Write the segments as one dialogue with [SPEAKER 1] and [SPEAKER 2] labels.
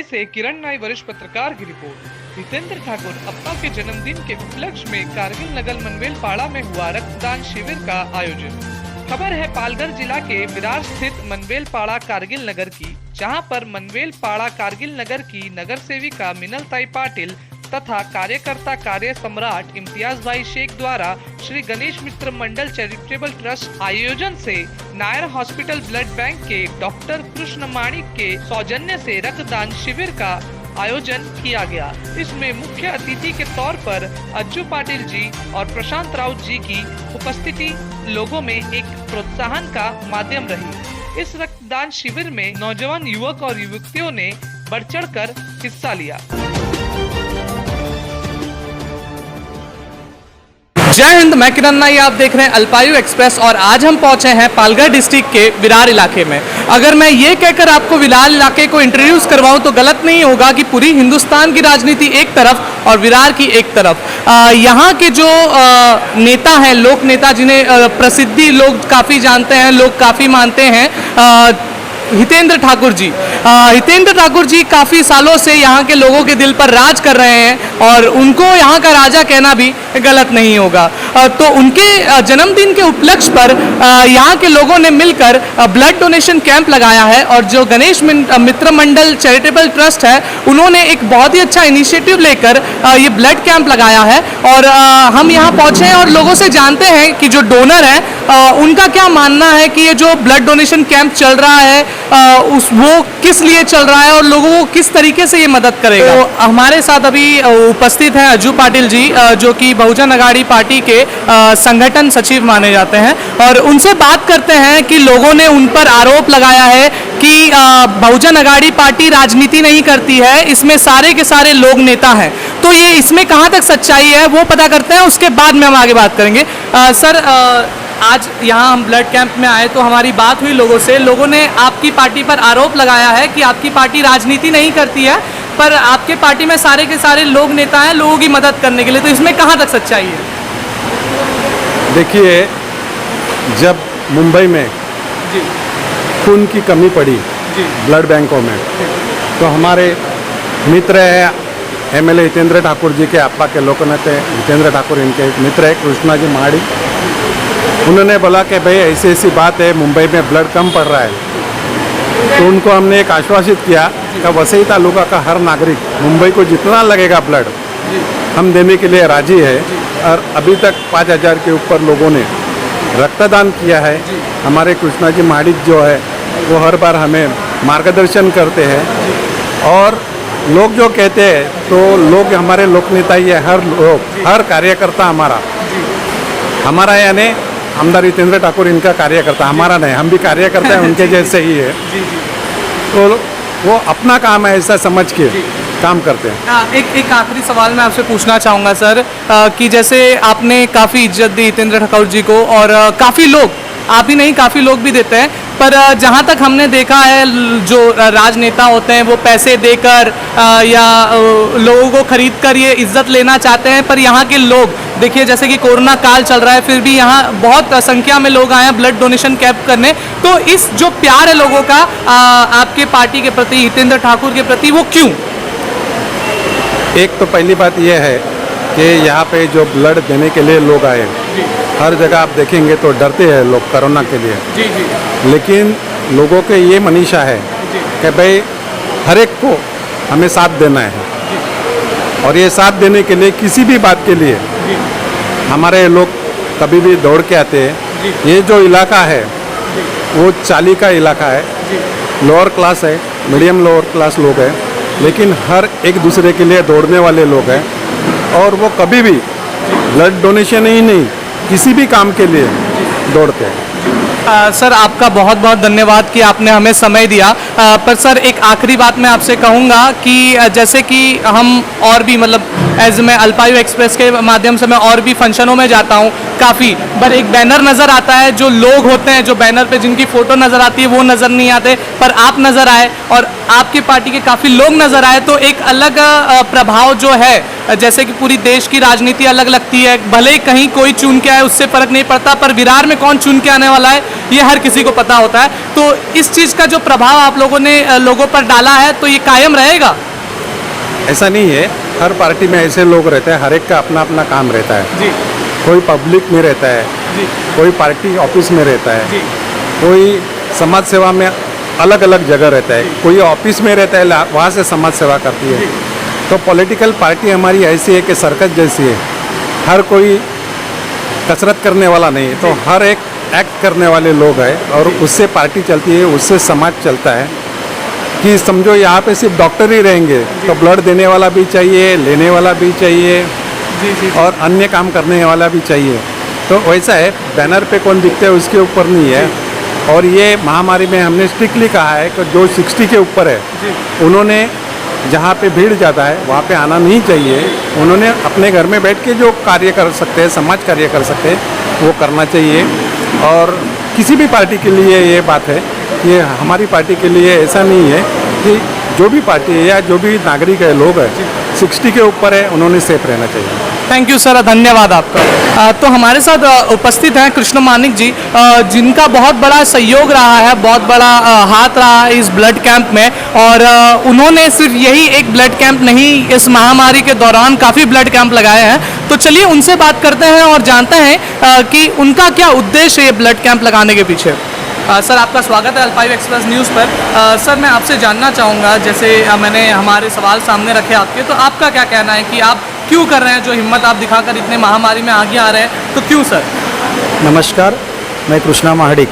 [SPEAKER 1] मुंबई से किरण नाई वरिष्ठ पत्रकार की रिपोर्ट। हितेंद्र ठाकुर अप्पा के जन्मदिन के उपलक्ष्य में कारगिल नगर मनवेल पाड़ा में हुआ रक्तदान शिविर का आयोजन। खबर है पालघर जिला के विरार स्थित मनवेल पाड़ा कारगिल नगर की, जहां पर मनवेल पाड़ा कारगिल नगर की नगर सेविका मिनलताई पाटिल तथा कार्यकर्ता कार्य सम्राट इम्तियाज भाई शेख द्वारा श्री गणेश मित्र मंडल चैरिटेबल ट्रस्ट आयोजन से नायर हॉस्पिटल ब्लड बैंक के डॉक्टर कृष्ण माणिक के सौजन्य से रक्तदान शिविर का आयोजन किया गया। इसमें मुख्य अतिथि के तौर पर अज्जू पाटिल जी और प्रशांत राउत जी की उपस्थिति लोगों में एक प्रोत्साहन का माध्यम रही। इस रक्तदान शिविर में नौजवान युवक और युवतियों ने बढ़ चढ़कर हिस्सा लिया।
[SPEAKER 2] जय हिंद, मैं किरण नाई, आप देख रहे हैं अल्पायु एक्सप्रेस और आज हम पहुंचे हैं पालघर डिस्ट्रिक्ट के विरार इलाके में। अगर मैं ये कहकर आपको विरार इलाके को इंट्रोड्यूस करवाऊं तो गलत नहीं होगा कि पूरी हिंदुस्तान की राजनीति एक तरफ और विरार की एक तरफ। यहाँ के जो नेता हैं, लोक नेता जिन्हें प्रसिद्धि लोग काफ़ी जानते हैं, लोग काफ़ी मानते हैं, हितेंद्र ठाकुर जी। हितेंद्र ठाकुर जी काफ़ी सालों से यहाँ के लोगों के दिल पर राज कर रहे हैं और उनको यहाँ का राजा कहना भी गलत नहीं होगा। तो उनके जन्मदिन के उपलक्ष्य पर यहाँ के लोगों ने मिलकर ब्लड डोनेशन कैंप लगाया है और जो गणेश मित्र मंडल चैरिटेबल ट्रस्ट है, उन्होंने एक बहुत ही अच्छा इनिशिएटिव लेकर ये ब्लड कैंप लगाया है। और हम यहाँ पहुँचे हैं और लोगों से जानते हैं कि जो डोनर है उनका क्या मानना है कि ये जो ब्लड डोनेशन कैंप चल रहा है वो किस लिए चल रहा है और लोगों को किस तरीके से ये मदद करेगा। तो हमारे साथ अभी उपस्थित हैं अज्जू पाटिल जी, जो कि बहुजन अघाड़ी पार्टी के संगठन सचिव माने जाते हैं, और उनसे बात करते हैं कि लोगों ने उन पर आरोप लगाया है कि बहुजन अघाड़ी पार्टी राजनीति नहीं करती है, इसमें सारे के सारे लोग नेता हैं। तो ये इसमें कहाँ तक सच्चाई है वो पता करते हैं, उसके बाद में हम आगे बात करेंगे। सर, आज यहाँ हम ब्लड कैंप में आए तो हमारी बात हुई लोगों से। लोगों ने आपकी पार्टी पर आरोप लगाया है कि आपकी पार्टी राजनीति नहीं करती है, पर आपके पार्टी में सारे के सारे लोग नेता हैं लोगों की मदद करने के लिए। तो इसमें कहाँ तक सच्चाई है?
[SPEAKER 3] देखिए, जब मुंबई में खून की कमी पड़ी ब्लड बैंकों में, तो हमारे मित्र है एमएलए हितेंद्र ठाकुर जी के अप्पा के लोकनेता हितेंद्र ठाकुर, इनके मित्र है कृष्णा जी माड़ी, उन्होंने बोला कि भाई ऐसी ऐसी बात है, मुंबई में ब्लड कम पड़ रहा है। तो उनको हमने एक आश्वासित किया कि वसई तालुका का हर नागरिक मुंबई को जितना लगेगा ब्लड हम देने के लिए राजी है। और अभी तक 5000 के ऊपर लोगों ने रक्तदान किया है। हमारे कृष्णा जी माड़ी जो है वो हर बार हमें मार्गदर्शन करते हैं। और लोग जो कहते हैं तो लोग हमारे लोक नेता ही है, हर कार्यकर्ता हमारा यानी आमदार हितेंद्र ठाकुर इनका कार्यकर्ता, हमारा नहीं, हम भी कार्यकर्ता हैं उनके जैसे ही है। तो वो अपना काम है ऐसा समझ के काम करते हैं।
[SPEAKER 2] एक आखिरी सवाल मैं आपसे पूछना चाहूँगा सर, कि जैसे आपने काफ़ी इज्जत दी हितेंद्र ठाकुर जी को और काफ़ी लोग, आप ही नहीं काफ़ी लोग भी देते हैं, पर जहाँ तक हमने देखा है जो राजनेता होते हैं वो पैसे देकर या लोगों को खरीद कर ये इज्जत लेना चाहते हैं। पर यहाँ के लोग देखिए, जैसे कि कोरोना काल चल रहा है, फिर भी यहाँ बहुत संख्या में लोग आए हैं ब्लड डोनेशन कैंप करने। तो इस जो प्यार है लोगों का आपके पार्टी के प्रति, हितेंद्र ठाकुर के प्रति, वो क्यों?
[SPEAKER 3] एक तो पहली बात यह है कि यहाँ पे जो ब्लड देने के लिए लोग आए, हर जगह आप देखेंगे तो डरते हैं लोग कोरोना के लिए। लेकिन लोगों के ये मनीषा है कि भाई हर एक को हमें साथ देना है, और ये साथ देने के लिए किसी भी बात के लिए हमारे लोग कभी भी दौड़ के आते हैं। ये जो इलाका है वो चाली का इलाका है, लोअर क्लास है, मीडियम लोअर क्लास लोग हैं, लेकिन हर एक दूसरे के लिए दौड़ने वाले लोग हैं। और वो कभी भी ब्लड डोनेशन ही नहीं, किसी भी काम के लिए दौड़ते हैं।
[SPEAKER 2] सर, आपका बहुत बहुत धन्यवाद कि आपने हमें समय दिया। पर सर, एक आखिरी बात मैं आपसे कहूँगा कि जैसे कि हम और भी मतलब एज मैं अल्पायु एक्सप्रेस के माध्यम से मैं और भी फंक्शनों में जाता हूँ काफ़ी, पर एक बैनर नज़र आता है, जो लोग होते हैं जो बैनर पे जिनकी फ़ोटो नज़र आती है वो नज़र नहीं आते, पर आप नज़र आए और आपकी पार्टी के काफ़ी लोग नज़र आए, तो एक अलग प्रभाव जो है, जैसे कि पूरी देश की राजनीति अलग लगती है, भले ही कहीं कोई चुन के आए उससे फ़र्क नहीं पड़ता, पर विरार में कौन चुन के आने वाला है ये हर किसी को पता होता है। तो इस चीज़ का जो प्रभाव आप लोगों ने लोगों पर डाला है तो ये कायम रहेगा?
[SPEAKER 3] ऐसा नहीं है, हर पार्टी में ऐसे लोग रहते हैं, हर एक का अपना अपना काम रहता है।
[SPEAKER 2] जी
[SPEAKER 3] कोई पब्लिक में रहता है,
[SPEAKER 2] जी
[SPEAKER 3] कोई पार्टी ऑफिस में रहता है,
[SPEAKER 2] जी
[SPEAKER 3] कोई समाज सेवा में अलग अलग जगह रहता है, कोई ऑफिस में रहता है, वहाँ से समाज सेवा करती है। तो पॉलिटिकल पार्टी हमारी ऐसी है कि सर्कस जैसी है, हर कोई कसरत करने वाला नहीं है, तो हर एक एक्ट करने वाले लोग हैं और उससे पार्टी चलती है, उससे समाज चलता है। कि समझो यहाँ पे सिर्फ डॉक्टर ही रहेंगे तो ब्लड देने वाला भी चाहिए, लेने वाला भी चाहिए
[SPEAKER 2] जी जी
[SPEAKER 3] और अन्य काम करने वाला भी चाहिए। तो वैसा है, बैनर पे कौन दिखता है उसके ऊपर नहीं है। और ये महामारी में हमने स्ट्रिक्टली कहा है कि जो 60 के ऊपर है उन्होंने जहाँ पे भीड़ ज़्यादा है वहाँ पे आना नहीं चाहिए। उन्होंने अपने घर में बैठ के जो कार्य कर सकते हैं, समाज कार्य कर सकते हैं, वो करना चाहिए। और किसी भी पार्टी के लिए ये बात है, ये हमारी पार्टी के लिए ऐसा नहीं है कि जो भी पार्टी है या जो भी नागरिक है, लोग हैं 60 के ऊपर है, उन्होंने सेफ रहना चाहिए।
[SPEAKER 2] थैंक यू सर, धन्यवाद आपका। तो हमारे साथ उपस्थित हैं कृष्ण मानिक जी, जिनका बहुत बड़ा सहयोग रहा है, बहुत बड़ा हाथ रहा है इस ब्लड कैंप में, और उन्होंने सिर्फ यही एक ब्लड कैंप नहीं, इस महामारी के दौरान काफ़ी ब्लड कैंप लगाए हैं। तो चलिए उनसे बात करते हैं और जानते हैं कि उनका क्या उद्देश्य है ब्लड कैंप लगाने के पीछे। सर, आपका स्वागत है अल्पायु एक्सप्रेस न्यूज़ पर। सर, मैं आपसे जानना चाहूँगा, जैसे मैंने हमारे सवाल सामने रखे आपके, तो आपका क्या कहना है कि आप क्यों कर रहे हैं, जो हिम्मत आप दिखाकर इतने महामारी में आगे आ रहे हैं, तो क्यों सर?
[SPEAKER 4] नमस्कार, मैं कृष्णा महाडिक।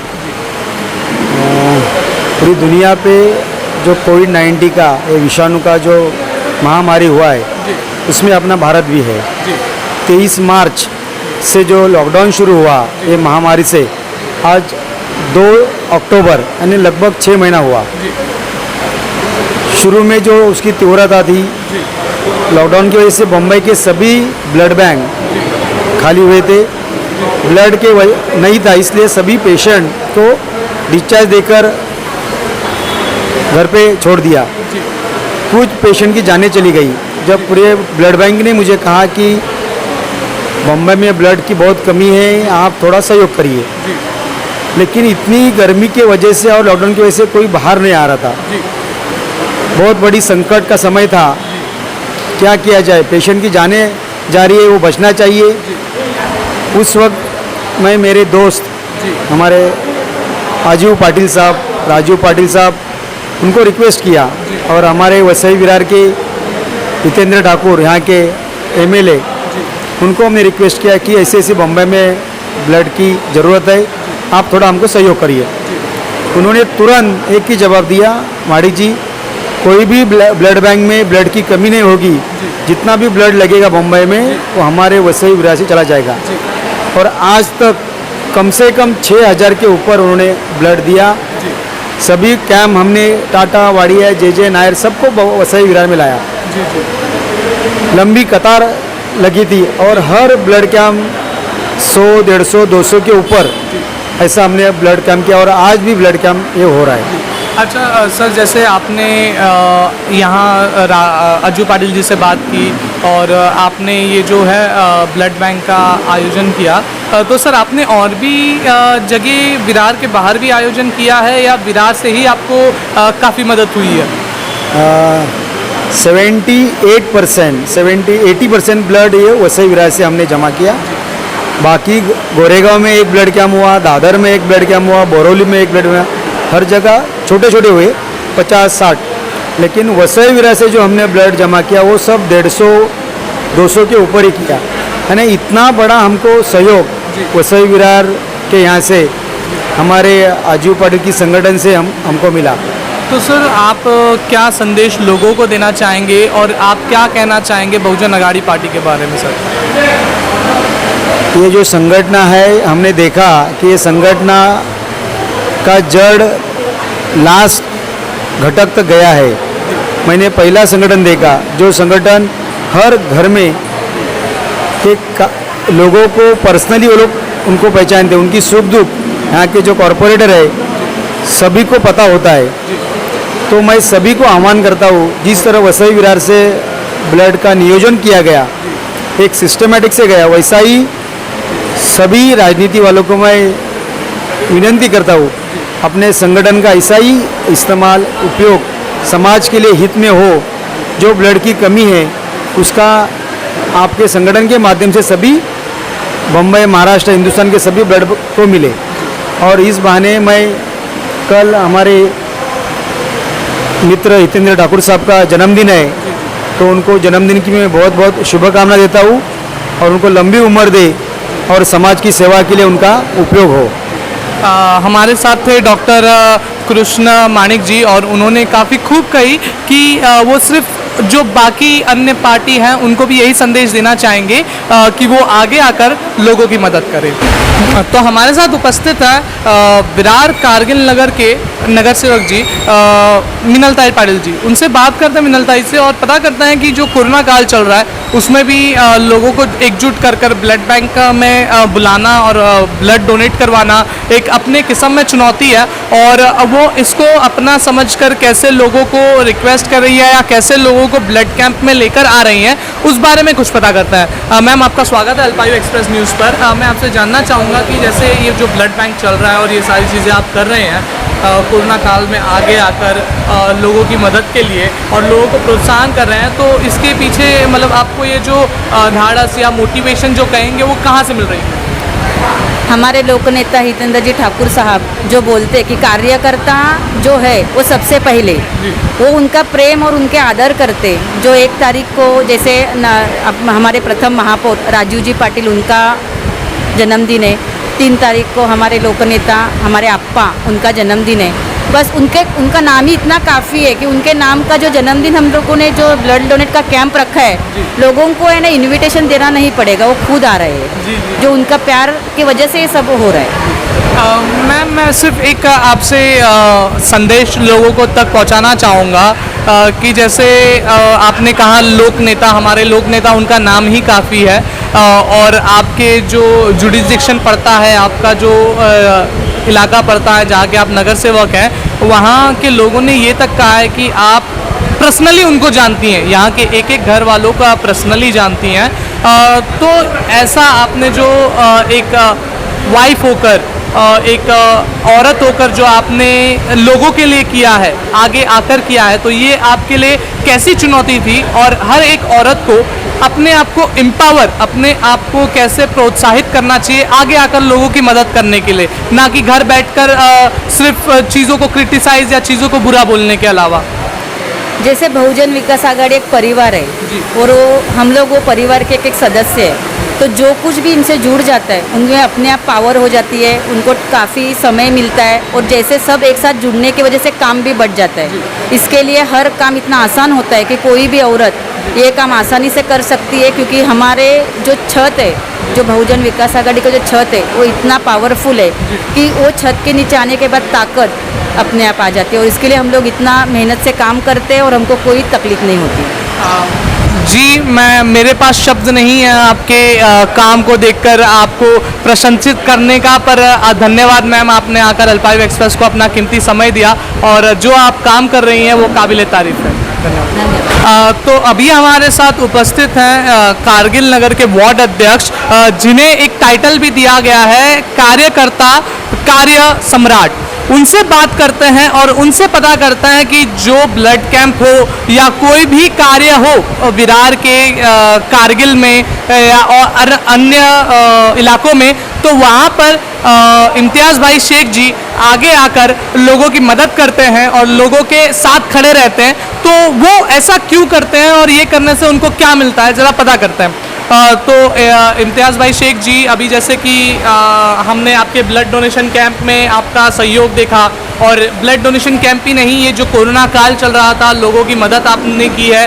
[SPEAKER 4] पूरी दुनिया पे जो कोविड-19 का ये विषाणु का जो महामारी हुआ है उसमें अपना भारत भी है। 23 मार्च से जो लॉकडाउन शुरू हुआ ये महामारी से, आज 2 अक्टूबर यानी लगभग 6 महीना हुआ। शुरू में जो उसकी तीव्रता थी, लॉकडाउन की वजह से बम्बई के सभी ब्लड बैंक खाली हुए थे, ब्लड के नहीं था, इसलिए सभी पेशेंट को डिस्चार्ज देकर घर पे छोड़ दिया। कुछ पेशेंट की जानें चली गई। जब पूरे ब्लड बैंक ने मुझे कहा कि बम्बई में ब्लड की बहुत कमी है, आप थोड़ा सहयोग करिए, लेकिन इतनी गर्मी की वजह से और लॉकडाउन की वजह से कोई बाहर नहीं आ रहा था। बहुत बड़ी संकट का समय था, क्या किया जाए, पेशेंट की जानें जा रही है, वो बचना चाहिए। उस वक्त मैं मेरे दोस्त हमारे राजीव पाटिल साहब उनको रिक्वेस्ट किया, और हमारे वसई विरार के हितेंद्र ठाकुर यहाँ के एमएलए, उनको हमने रिक्वेस्ट किया कि ऐसे ऐसे बम्बई में ब्लड की ज़रूरत है, आप थोड़ा हमको सहयोग करिए। उन्होंने तुरंत एक ही जवाब दिया, माड़ी जी कोई भी ब्लड बैंक में ब्लड की कमी नहीं होगी, जितना भी ब्लड लगेगा बम्बई में वो हमारे वसई विरार से चला जाएगा। और आज तक कम से कम 6000 के ऊपर उन्होंने ब्लड दिया। सभी कैंप हमने टाटा, वाड़िया, जे नायर सबको वसई विरार में लाया। लंबी कतार लगी थी और हर ब्लड कैंप 100, 150, 200 के ऊपर ऐसा हमने ब्लड कैंप किया, और आज भी ब्लड कैंप ये हो रहा है।
[SPEAKER 2] अच्छा सर, जैसे आपने यहाँ अज्जू पाटिल जी से बात की और आपने ये जो है ब्लड बैंक का आयोजन किया, तो सर आपने और भी जगह विरार के बाहर भी आयोजन किया है या विरार से ही आपको काफ़ी मदद हुई है?
[SPEAKER 4] 70-80% ब्लड ये वसई विरार से हमने जमा किया। बाकी गोरेगांव में एक ब्लड कैंप हुआ, दादर में एक ब्लड कैंप हुआ, बोरोली में एक ब्लड हुआ, हर जगह छोटे छोटे हुए 50-60, लेकिन वसई विरार से जो हमने ब्लड जमा किया वो सब 150-200 के ऊपर ही किया। यानी इतना बड़ा हमको सहयोग वसई विरार के यहाँ से, हमारे आजू पाटिल की संगठन से हमको मिला।
[SPEAKER 2] तो सर आप क्या संदेश लोगों को देना चाहेंगे और आप क्या कहना चाहेंगे बहुजन अघाड़ी पार्टी के बारे में सर?
[SPEAKER 4] ये जो संगठन है, हमने देखा कि ये संगठन का जड़ लास्ट घटक तक गया है। मैंने पहला संगठन देखा जो संगठन हर घर में लोगों को पर्सनली वो लोग उनको पहचानते हैं, उनकी सुख दुख यहाँ के जो कॉरपोरेटर है सभी को पता होता है। तो मैं सभी को आह्वान करता हूँ, जिस तरह वसई विरार से ब्लड का नियोजन किया गया, एक सिस्टमेटिक से गया, वैसा ही सभी राजनीति वालों को मैं विनती करता हूँ अपने संगठन का ऐसा ही इस्तेमाल उपयोग समाज के लिए हित में हो। जो ब्लड की कमी है उसका आपके संगठन के माध्यम से सभी बम्बई, महाराष्ट्र, हिंदुस्तान के सभी ब्लड को मिले। और इस बहाने मैं कल हमारे मित्र हितेंद्र ठाकुर साहब का जन्मदिन है, तो उनको जन्मदिन की मैं बहुत बहुत शुभकामना देता हूँ और उनको लंबी उम्र दे और समाज की सेवा के लिए उनका उपयोग हो।
[SPEAKER 2] हमारे साथ थे डॉक्टर कृष्ण माणिक जी और उन्होंने काफ़ी खूब कही कि वो सिर्फ जो बाकी अन्य पार्टी हैं उनको भी यही संदेश देना चाहेंगे कि वो आगे आकर लोगों की मदद करें। तो हमारे साथ उपस्थित है विरार कारगिल नगर के नगर सेवक जी मिनलताई पाटिल जी। उनसे बात करते हैं मिनलताई से और पता करते हैं कि जो कोरोना काल चल रहा है उसमें भी लोगों को एकजुट कर ब्लड बैंक में बुलाना और ब्लड डोनेट करवाना एक अपने किस्म में चुनौती है और वो इसको अपना समझकर कैसे लोगों को रिक्वेस्ट कर रही है या कैसे लोगों को ब्लड कैंप में लेकर आ रही हैं उस बारे में कुछ पता करता है। मैम, आपका स्वागत है अल्पायु एक्सप्रेस न्यूज़ पर। मैं आपसे जानना चाहूँगा कि जैसे ये जो ब्लड बैंक चल रहा है और ये सारी चीज़ें आप कर रहे हैं कोरोना काल में आगे आकर लोगों की मदद के लिए और लोगों को प्रोत्साहन कर रहे हैं, तो इसके पीछे मतलब आपको ये जो धाड़स या मोटिवेशन जो कहेंगे वो कहाँ से मिल रही है?
[SPEAKER 5] हमारे लोकनेता हितेंद्र जी ठाकुर साहब जो बोलते हैं कि कार्यकर्ता जो है वो सबसे पहले वो उनका प्रेम और उनके आदर करते। जो 1 तारीख को जैसे हमारे प्रथम महापौर राजीव जी पाटिल उनका जन्मदिन है, 3 तारीख को हमारे लोकनेता हमारे अप्पा उनका जन्मदिन है। बस उनका नाम ही इतना काफ़ी है कि उनके नाम का जो जन्मदिन हम लोगों ने जो ब्लड डोनेट का कैंप रखा है, लोगों को है ना इनविटेशन देना नहीं पड़ेगा, वो खुद आ रहे हैं। जो उनका प्यार की वजह से ये सब हो रहा है।
[SPEAKER 2] मैम, मैं सिर्फ एक आपसे संदेश लोगों को तक पहुंचाना चाहूँगा कि जैसे आपने कहा लोक नेता, हमारे लोक नेता उनका नाम ही काफ़ी है और आपके जो जुडिस्डिक्शन पड़ता है, आपका जो इलाका पड़ता है जहाँ के आप नगर सेवक हैं, वहाँ के लोगों ने ये तक कहा है कि आप पर्सनली उनको जानती हैं, यहाँ के एक एक घर वालों को आप पर्सनली जानती हैं। तो ऐसा आपने जो एक वाइफ होकर एक औरत होकर जो आपने लोगों के लिए किया है, आगे आकर किया है, तो ये आपके लिए कैसी चुनौती थी और हर एक औरत को अपने आप को एम्पावर, अपने आप को कैसे प्रोत्साहित करना चाहिए आगे आकर लोगों की मदद करने के लिए, ना कि घर बैठकर सिर्फ चीज़ों को क्रिटिसाइज या चीज़ों को बुरा बोलने के अलावा?
[SPEAKER 5] जैसे बहुजन विकास आघाड़ी एक परिवार है और हम लोग वो परिवार के एक सदस्य है, तो जो कुछ भी इनसे जुड़ जाता है उनमें अपने आप पावर हो जाती है, उनको काफ़ी समय मिलता है और जैसे सब एक साथ जुड़ने की वजह से काम भी बढ़ जाता है। इसके लिए हर काम इतना आसान होता है कि कोई भी औरत ये काम आसानी से कर सकती है, क्योंकि हमारे जो छत है, जो बहुजन विकास आघाड़ी का जो छत है वो इतना पावरफुल है कि वो छत के नीचे आने के बाद ताकत अपने आप आ जाती है और इसके लिए हम लोग इतना मेहनत से काम करते हैं और हमको कोई तकलीफ नहीं होती।
[SPEAKER 2] जी, मेरे पास शब्द नहीं है आपके काम को देखकर आपको प्रशंसित करने का, पर धन्यवाद मैम, आपने आकर अल्पायु एक्सप्रेस को अपना कीमती समय दिया और जो आप काम कर रही हैं वो काबिल तारीफ है। धन्यवाद। तो अभी हमारे साथ उपस्थित हैं कारगिल नगर के वार्ड अध्यक्ष, जिन्हें एक टाइटल भी दिया गया है कार्यकर्ता कार्य सम्राट। उनसे बात करते हैं और उनसे पता करते हैं कि जो ब्लड कैंप हो या कोई भी कार्य हो विरार के कारगिल में या और अन्य इलाकों में, तो वहाँ पर इम्तियाज़ भाई शेख जी आगे आकर लोगों की मदद करते हैं और लोगों के साथ खड़े रहते हैं। तो वो ऐसा क्यों करते हैं और ये करने से उनको क्या मिलता है, ज़रा पता करते हैं। तो इम्तियाज़ भाई शेख जी, अभी जैसे कि हमने आपके ब्लड डोनेशन कैंप में आपका सहयोग देखा और ब्लड डोनेशन कैंप ही नहीं, ये जो कोरोना काल चल रहा था, लोगों की मदद आपने की है,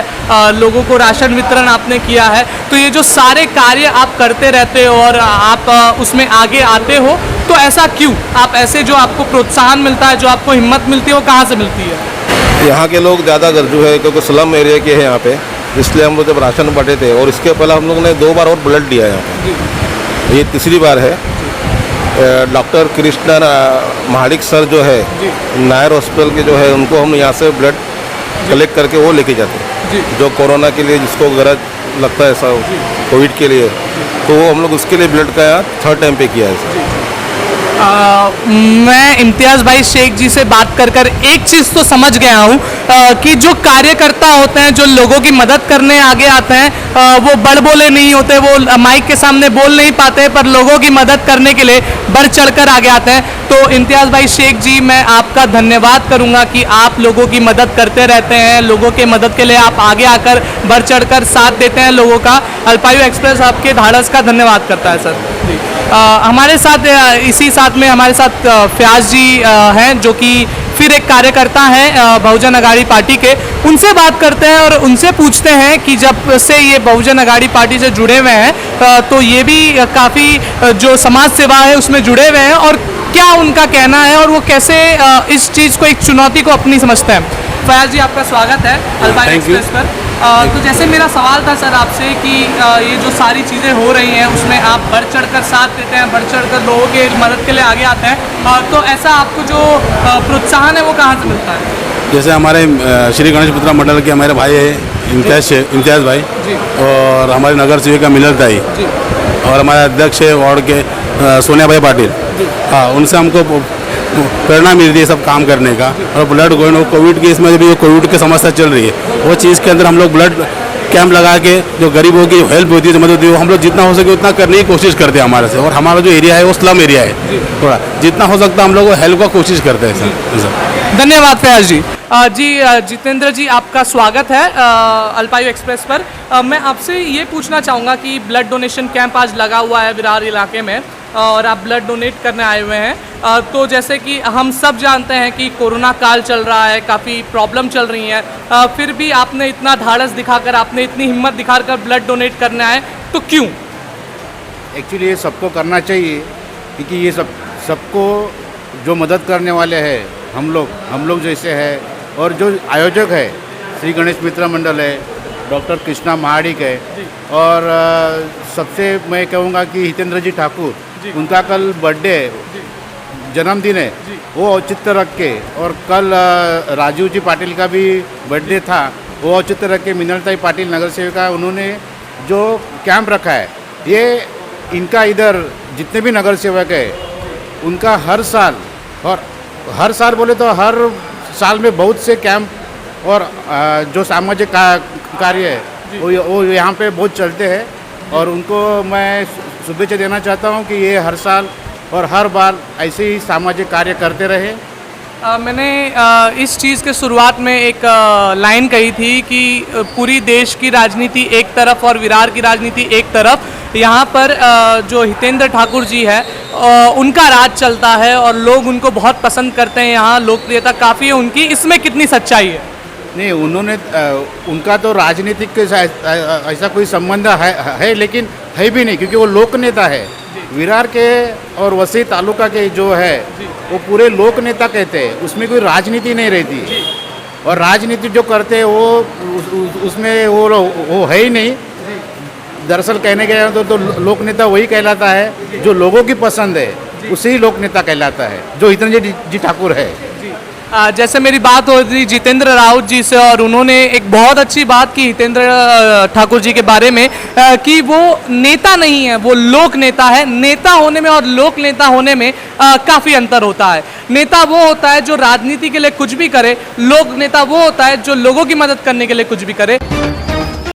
[SPEAKER 2] लोगों को राशन वितरण आपने किया है, तो ये जो सारे कार्य आप करते रहते हो और आप उसमें आगे आते हो, तो ऐसा क्यों? आप ऐसे जो आपको प्रोत्साहन मिलता है, जो आपको हिम्मत मिलती है, वो कहाँ से मिलती है?
[SPEAKER 6] यहाँ के लोग ज़्यादा गरजू है क्योंकि स्लम एरिया के हैं यहाँ पे, इसलिए हम लोग जब राशन बांटे थे, और इसके पहले हम लोग ने 2 बार और ब्लड दिया है, ये तीसरी बार है। डॉक्टर कृष्णा महाडिक सर जो है नायर हॉस्पिटल के जो है, उनको हम यहाँ से ब्लड कलेक्ट करके वो लेके जाते हैं, जो कोरोना के लिए जिसको गरज लगता है सब कोविड के लिए, तो वो हम लोग उसके लिए ब्लड का 3rd टाइम पे किया है सर।
[SPEAKER 2] मैं इम्तियाज़ भाई शेख जी से बात कर कर एक चीज़ तो समझ गया हूँ कि जो कार्यकर्ता होते हैं, जो लोगों की मदद करने आगे आते हैं, वो बड़ बोले नहीं होते, वो माइक के सामने बोल नहीं पाते, पर लोगों की मदद करने के लिए बढ़ चढ़कर आगे आते हैं। तो इम्तियाज़ भाई शेख जी, मैं आपका धन्यवाद करूँगा कि आप लोगों की मदद करते रहते हैं, लोगों के मदद के लिए आप आगे आकर बढ़ चढ़कर साथ देते हैं लोगों का। अल्पायु एक्सप्रेस आपके धाड़स का धन्यवाद करता है सर। हमारे साथ इसी साथ में हमारे साथ फयाज जी हैं, जो कि फिर एक कार्यकर्ता हैं बहुजन अघाड़ी पार्टी के। उनसे बात करते हैं और उनसे पूछते हैं कि जब से ये बहुजन अघाड़ी पार्टी से जुड़े हुए हैं तो ये भी काफ़ी जो समाज सेवा है उसमें जुड़े हुए हैं, और क्या उनका कहना है और वो कैसे इस चीज़ को, एक चुनौती को अपनी समझते हैं। फयाज जी, आपका स्वागत है अल्पायु एक्सप्रेस पर। तो जैसे मेरा सवाल था सर आपसे कि ये जो सारी चीज़ें हो रही हैं उसमें आप बढ़ चढ़कर साथ देते हैं, बढ़ चढ़कर लोगों के मदद के लिए आगे आते हैं, तो ऐसा आपको जो प्रोत्साहन है वो कहाँ से मिलता है?
[SPEAKER 7] जैसे हमारे श्री गणेश पुत्रा मंडल के हमारे भाई है इम्तियाज़ भाई, और हमारे नगर सेविका मिलत दाई, और हमारे अध्यक्ष है वार्ड के सोनिया भाई पाटिल। हाँ, उनसे हमको प्रेरणा मिल रही है सब काम करने का। और ब्लड कोविड के इसमें भी कोविड की समस्या चल रही है, वो चीज़ के अंदर हम लोग ब्लड कैंप लगा के जो गरीबों की हेल्प होती है, मदद होती है, वो हम लोग जितना हो सके उतना करने की कोशिश करते हैं हमारे से। और हमारा जो एरिया है वो स्लम एरिया है, थोड़ा जितना हो सकता है हम लोग हेल्प का कोशिश करते हैं सर।
[SPEAKER 2] धन्यवाद फयाज जी। जी जितेंद्र जी, आपका स्वागत है अल्पायु एक्सप्रेस पर। मैं आपसे ये पूछना चाहूँगा कि ब्लड डोनेशन कैंप आज लगा हुआ है विरार इलाके में, और आप ब्लड डोनेट करने आए हुए हैं। तो जैसे कि हम सब जानते हैं कि कोरोना काल चल रहा है, काफ़ी प्रॉब्लम चल रही हैं, फिर भी आपने इतना धाड़स दिखाकर, आपने इतनी हिम्मत दिखाकर ब्लड डोनेट करने आए, तो क्यों?
[SPEAKER 8] एक्चुअली ये सबको करना चाहिए, क्योंकि ये सबको जो मदद करने वाले हैं हम लोग जैसे है, और जो आयोजक है श्री गणेश मित्र मंडल है, डॉक्टर कृष्णा महाडिक है, और सबसे मैं कहूँगा कि हितेंद्र जी ठाकुर, उनका कल बर्थडे जन्मदिन है, वो औचित्य रख के, और कल राजीव जी पाटिल का भी बर्थडे था, वो औचित्य रख के मिनलताई पाटिल नगर सेविका, उन्होंने जो कैंप रखा है, ये इनका इधर जितने भी नगर सेवक है उनका हर साल, और हर साल बोले तो हर साल में बहुत से कैंप और जो सामाजिक कार्य है वो यहाँ पे बहुत चलते हैं, और उनको मैं शुभेच्छा देना चाहता हूँ कि ये हर साल और हर बार ऐसे ही सामाजिक कार्य करते रहे।
[SPEAKER 2] मैंने इस चीज़ के शुरुआत में एक लाइन कही थी कि पूरी देश की राजनीति एक तरफ और विरार की राजनीति एक तरफ। यहाँ पर जो हितेंद्र ठाकुर जी है उनका राज चलता है और लोग उनको बहुत पसंद करते हैं, यहाँ लोकप्रियता काफ़ी है उनकी। इसमें कितनी सच्चाई है?
[SPEAKER 8] नहीं, उन्होंने उनका तो राजनीतिक के ऐसा कोई संबंध है लेकिन है भी नहीं, क्योंकि वो लोक नेता है। विरार के और वसई तालुका के जो है वो पूरे लोक नेता कहते हैं, उसमें कोई राजनीति नहीं रहती, और राजनीति जो करते हैं वो उसमें वो है ही नहीं। दरअसल कहने गए तो लोक नेता वही कहलाता है जो लोगों की पसंद है, उसे ही लोक नेता कहलाता है, जो हितेंद्र जी ठाकुर है।
[SPEAKER 2] जैसे मेरी बात हो रही जितेंद्र राउत जी से, और उन्होंने एक बहुत अच्छी बात की हितेंद्र ठाकुर जी के बारे में कि वो नेता नहीं है, वो लोक नेता है। नेता होने में और लोक नेता होने में काफ़ी अंतर होता है। नेता वो होता है जो राजनीति के लिए कुछ भी करे, लोक नेता वो होता है जो लोगों की मदद करने के लिए कुछ भी करे।